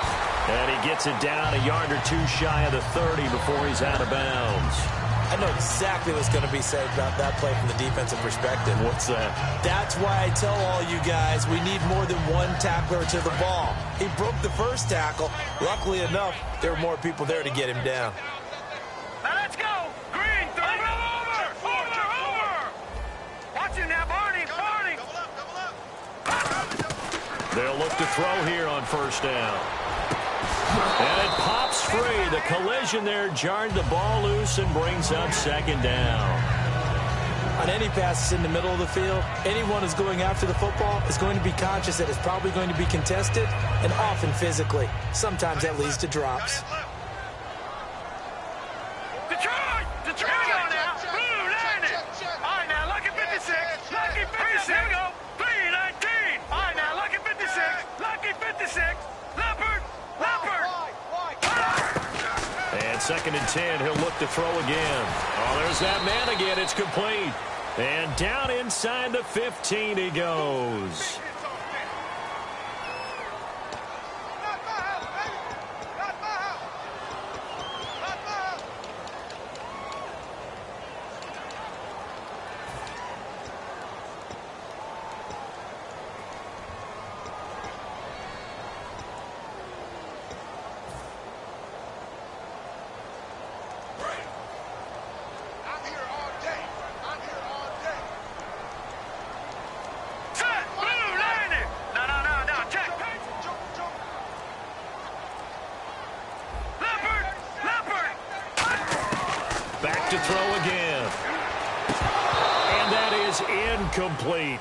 And he gets it down a yard or 2 shy of the 30 before he's out of bounds. I know exactly what's going to be said about that play from the defensive perspective. What's that? That's why I tell all you guys we need more than one tackler to the ball. He broke the first tackle. Luckily enough, there were more people there to get him down. Now let's go. Green, over. Watch him now, Barney. They'll look to throw here on 1st down. And it pops free. The collision there jarred the ball loose and brings up 2nd down. On any passes in the middle of the field, anyone who's going after the football is going to be conscious that it's probably going to be contested and often physically. Sometimes that leads to drops. Detroit! Here we go now. Blue, landed. All right, now, look at 56. Lucky 56. Here we go. 3-19. All right, now, look at 56. Lucky 56. Leopard. And 2nd and 10, he'll look to throw again. Oh, there's that man again. It's complete. And down inside the 15 he goes. to throw again. And that is incomplete.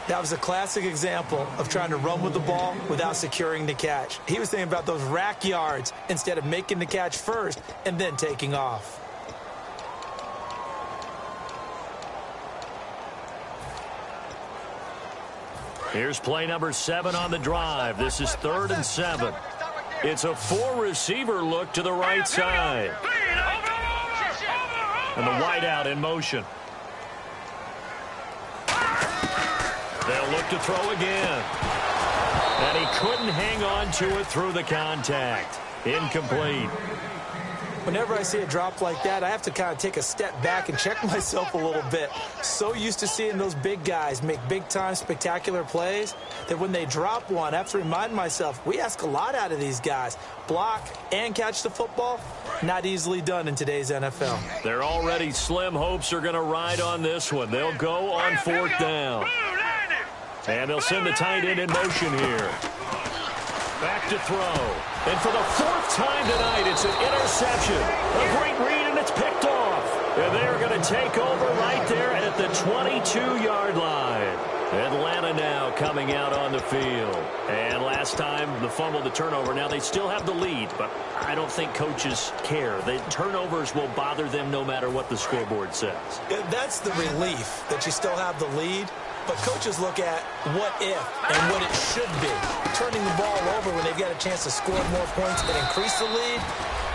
That was a classic example of trying to run with the ball without securing the catch. He was thinking about those rack yards instead of making the catch first and then taking off. Here's play number 7 on the drive. This is 3rd and 7. It's a 4-receiver look to the right side. And the wideout in motion. They'll look to throw again. And he couldn't hang on to it through the contact. Incomplete. Whenever I see a drop like that, I have to kind of take a step back and check myself a little bit. So used to seeing those big guys make big-time spectacular plays that when they drop one, I have to remind myself, we ask a lot out of these guys. Block and catch the football, not easily done in today's NFL. Their already slim hopes are going to ride on this one. They'll go on 4th down. And they'll send the tight end in motion here. Back to throw. And for the 4th time tonight, it's an interception. A great read, and it's picked off. And they're going to take over right there at the 22-yard line. Atlanta now coming out on the field. And last time, the fumble, the turnover. Now they still have the lead, but I don't think coaches care. The turnovers will bother them no matter what the scoreboard says. That's the relief that you still have the lead. But coaches look at what if and what it should be. Turning the ball over when they've got a chance to score more points and increase the lead,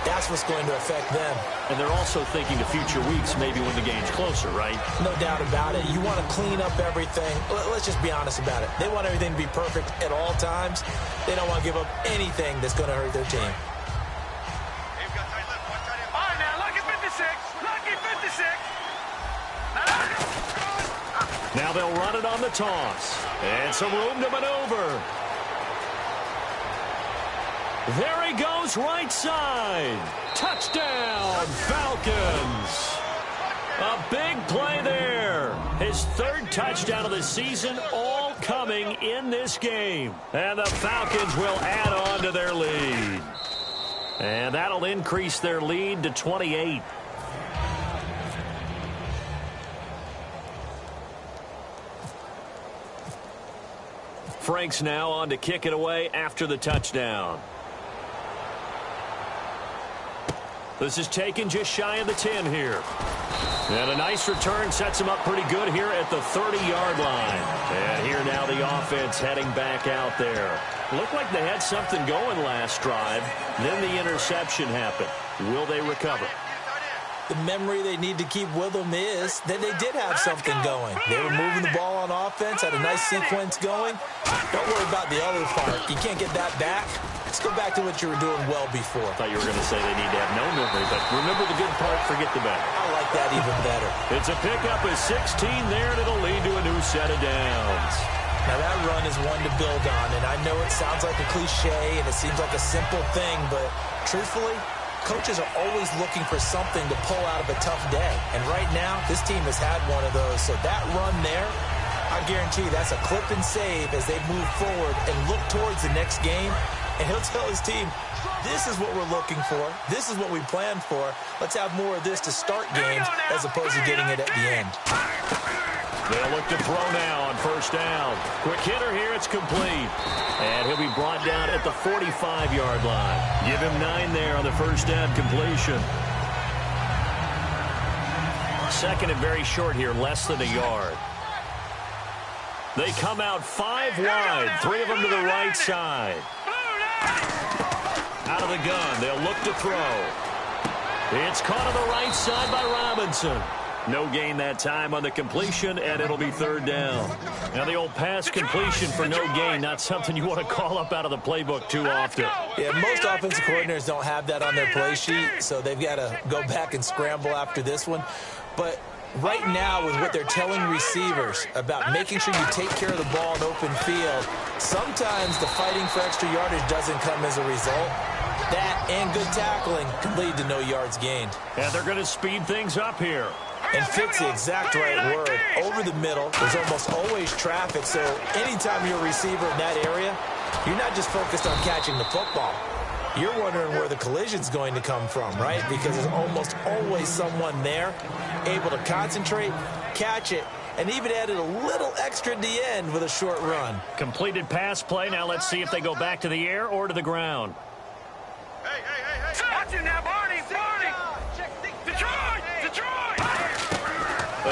that's what's going to affect them. And they're also thinking of future weeks, maybe when the game's closer, right? No doubt about it. You want to clean up everything. Let's just be honest about it. They want everything to be perfect at all times. They don't want to give up anything that's going to hurt their team. All right, now, lucky 56. Lucky 56. Now they'll run it on the toss. And some room to maneuver. There he goes, right side. Touchdown, Falcons. A big play there. His 3rd touchdown of the season, all coming in this game. And the Falcons will add on to their lead. And that'll increase their lead to 28. Frank's now on to kick it away after the touchdown. This is taken just shy of the 10 here. And a nice return sets him up pretty good here at the 30-yard line. And here now the offense heading back out there. Looked like they had something going last drive. Then the interception happened. Will they recover? The memory they need to keep with them is that they did have something going. They were moving the ball on offense, had a nice sequence going. Don't worry about the other part. You can't get that back. Let's go back to what you were doing well before. I thought you were going to say they need to have no memory, but remember the good part, forget the bad. I like that even better. It's a pickup of 16 there, and it'll lead to a new set of downs. Now that run is one to build on, and I know it sounds like a cliche, and it seems like a simple thing, but truthfully, coaches are always looking for something to pull out of a tough day. And right now, this team has had one of those. So that run there, I guarantee that's a clip and save as they move forward and look towards the next game. And he'll tell his team, this is what we're looking for. This is what we planned for. Let's have more of this to start games as opposed to getting it at the end. They'll look to throw now on 1st down. Quick hitter here, it's complete. And he'll be brought down at the 45-yard line. Give him 9 there on the 1st down completion. 2nd and very short here, less than a yard. They come out 5 wide, 3 of them to the right side. Out of the gun, they'll look to throw. It's caught on the right side by Robinson. No gain that time on the completion, and it'll be 3rd down. Now the old pass completion for no gain, not something you want to call up out of the playbook too often. Yeah, most offensive coordinators don't have that on their play sheet, so they've got to go back and scramble after this one. But right now, with what they're telling receivers about making sure you take care of the ball in open field, sometimes the fighting for extra yardage doesn't come as a result. That and good tackling can lead to no yards gained. And they're going to speed things up here. And fit's the exact right word. Over the middle, there's almost always traffic, so anytime you're a receiver in that area, you're not just focused on catching the football. you're wondering where the collision's going to come from, right? Because there's almost always someone there able to concentrate, catch it, and even added a little extra at the end with a short run. Completed pass play. Now let's see if they go back to the air or to the ground. Hey. Watch it now, Barney. Detroit.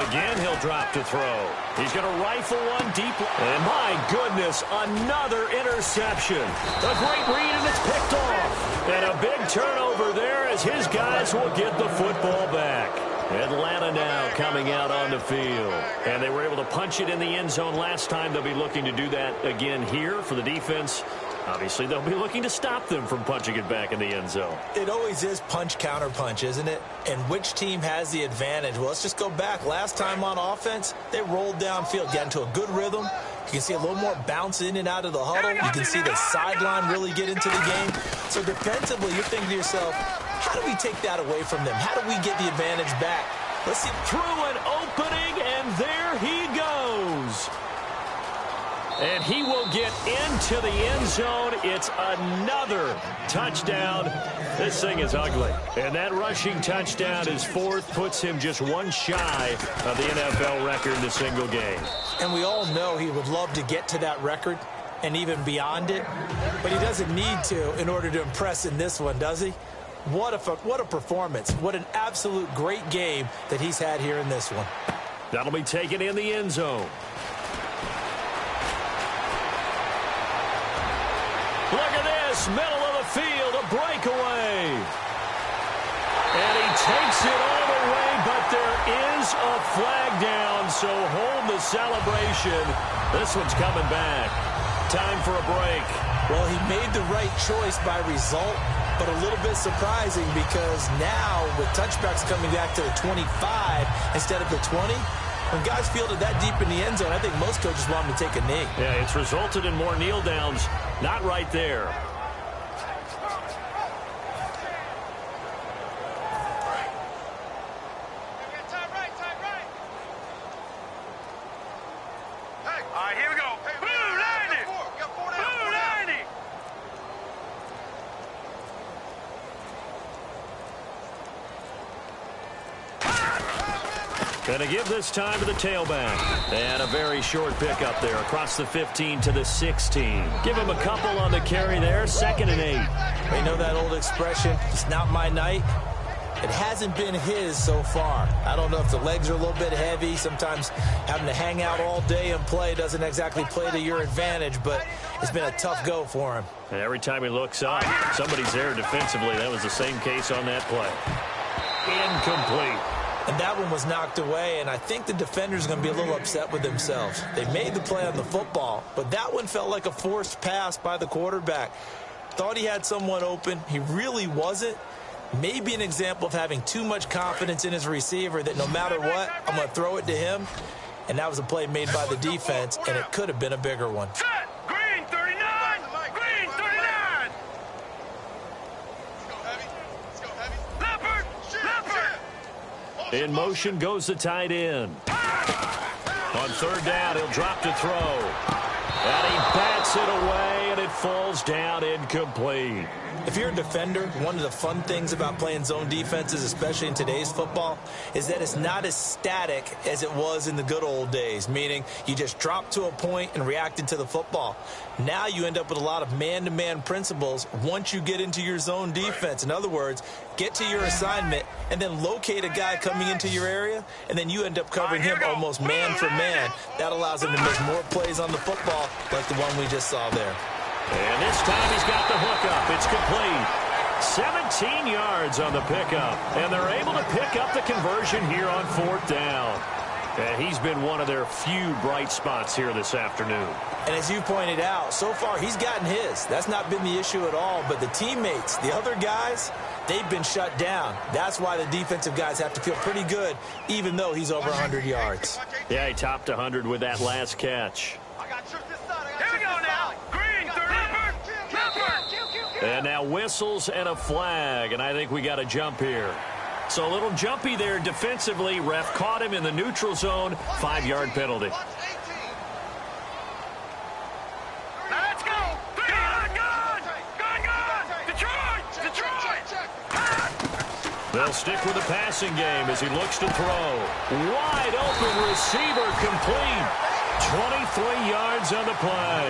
Again, he'll drop to throw. He's going to rifle one deep. And my goodness, another interception. A great read, and it's picked off. And a big turnover there as his guys will get the football back. Atlanta now coming out on the field. And they were able to punch it in the end zone last time. They'll be looking to do that again here for the defense. Obviously, they'll be looking to stop them from punching it back in the end zone. It always is punch, counter punch, isn't it? And which team has the advantage? Well, let's just go back. Last time on offense, they rolled downfield, got into a good rhythm. You can see a little more bounce in and out of the huddle. You can see the sideline really get into the game. So defensively, you're thinking to yourself, how do we take that away from them? How do we get the advantage back? Let's see. Through an opening, and there he goes. And he will get into the end zone. It's another touchdown. This thing is ugly. And that rushing touchdown, his fourth, puts him just one shy of the NFL record in a single game. And we all know he would love to get to that record and even beyond it. But he doesn't need to in order to impress in this one, does he? What a performance. What an absolute great game that he's had here in this one. That'll be taken in the end zone. Look at this, middle of the field, a breakaway. And he takes it all the way, but there is a flag down, so hold the celebration. This one's coming back. Time for a break. Well, he made the right choice by result, but a little bit surprising because now with touchbacks coming back to the 25 instead of the 20, when guys field it that deep in the end zone, I think most coaches want him to take a knee. Yeah, it's resulted in more kneel downs. Not right there. All right, here we go. Blue 90. Blue 90. Going to give this time to the tailback. And a very short pickup there across the 15 to the 16. Give him a couple on the carry there. 2nd and 8. You know that old expression, it's not my night? It hasn't been his so far. I don't know if the legs are a little bit heavy. Sometimes having to hang out all day and play doesn't exactly play to your advantage, but it's been a tough go for him. And every time he looks up, somebody's there defensively. That was the same case on that play. Incomplete. And that one was knocked away, and I think the defender's going to be a little upset with themselves. They made the play on the football, but that one felt like a forced pass by the quarterback. Thought he had someone open. He really wasn't. Maybe an example of having too much confidence in his receiver that no matter what, I'm going to throw it to him. And that was a play made by the defense, and it could have been a bigger one. Set. Green 39. Green 39. Let's go heavy. Leopard. In motion goes the tight end. On 3rd down, he'll drop to throw. And he bats it away, and it falls down incomplete. If you're a defender, one of the fun things about playing zone defenses, especially in today's football, is that it's not as static as it was in the good old days, meaning you just drop to a point and reacted to the football. Now you end up with a lot of man-to-man principles once you get into your zone defense. In other words, get to your assignment and then locate a guy coming into your area, and then you end up covering him almost man for man. That allows him to make more plays on the football like the one we just saw there. And this time he's got the hookup. It's complete. 17 yards on the pickup. And they're able to pick up the conversion here on 4th down. And he's been one of their few bright spots here this afternoon. And as you pointed out, so far he's gotten his. That's not been the issue at all. But the teammates, the other guys, they've been shut down. That's why the defensive guys have to feel pretty good, even though he's over 100 yards. Yeah, he topped 100 with that last catch. Here we go now. Green 30. And now whistles and a flag, and I think we got a jump here. So a little jumpy there defensively. Ref caught him in the neutral zone. 5-yard penalty. Let's go. Gun. Detroit. They'll stick with the passing game as he looks to throw. Wide open receiver complete. 23 yards on the play.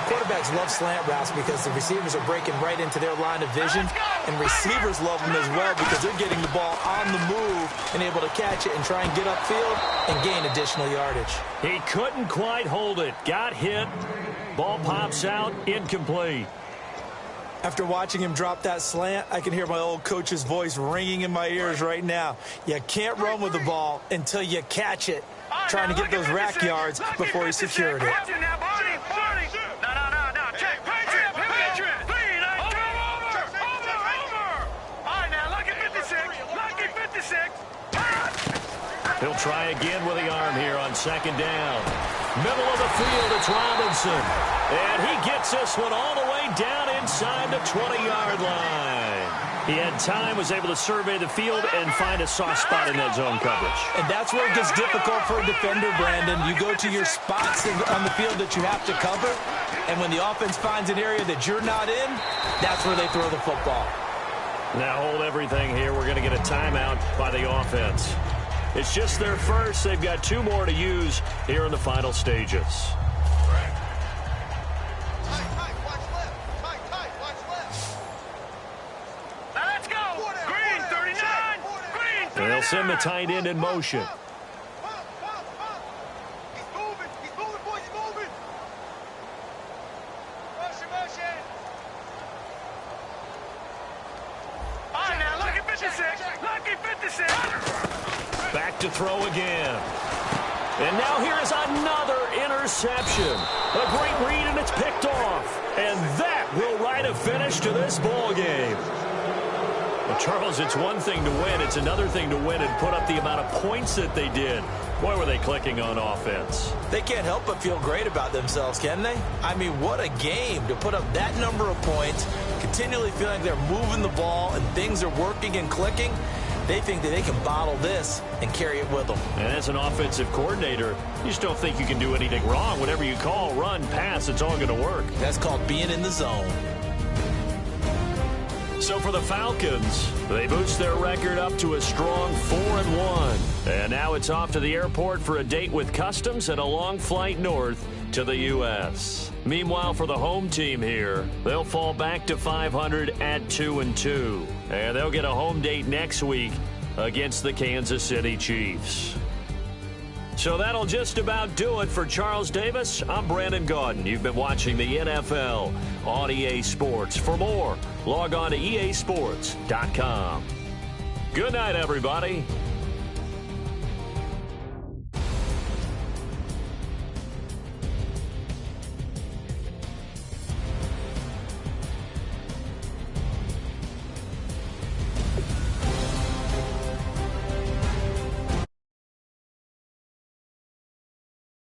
Quarterbacks love slant routes because the receivers are breaking right into their line of vision, and receivers love them as well because they're getting the ball on the move and able to catch it and try and get upfield and gain additional yardage. He couldn't quite hold it. Got hit. Ball pops out. Incomplete. After watching him drop that slant, I can hear my old coach's voice ringing in my ears right now. You can't run with the ball until you catch it. Trying to get those rack yards before he secured it. He'll try again with the arm here on second down. Middle of the field, it's Robinson. And he gets this one all the way down inside the 20-yard line. He had time, was able to survey the field and find a soft spot in that zone coverage. And that's where it gets difficult for a defender, Brandon. You go to your spots on the field that you have to cover, and when the offense finds an area that you're not in, that's where they throw the football. Now hold everything here. We're going to get a timeout by the offense. It's just their first. They've got 2 more to use here in the final stages. Let's go! Green, 39! Green, 39! They'll send the tight end in motion. He's moving, boys, he's moving! Motion! All right, now, lucky 56! Lucky 56! Back to throw again. And now here is another interception. A great read, and it's picked off. And that will write a finish to this ball game. Well, Charles, it's one thing to win. It's another thing to win and put up the amount of points that they did. Boy, were they clicking on offense. They can't help but feel great about themselves, can they? I mean, what a game to put up that number of points, continually feeling like they're moving the ball and things are working and clicking. They think that they can bottle this and carry it with them. And as an offensive coordinator, you just don't think you can do anything wrong. Whatever you call, run, pass, it's all going to work. That's called being in the zone. So for the Falcons, they boost their record up to a strong 4-1. And now it's off to the airport for a date with Customs and a long flight north to the U.S. Meanwhile, for the home team here, they'll fall back to 500 at 2-2. And they'll get a home date next week against the Kansas City Chiefs. So that'll just about do it for Charles Davis. I'm Brandon Gaudin. You've been watching the NFL on EA Sports. For more, log on to easports.com. Good night, everybody.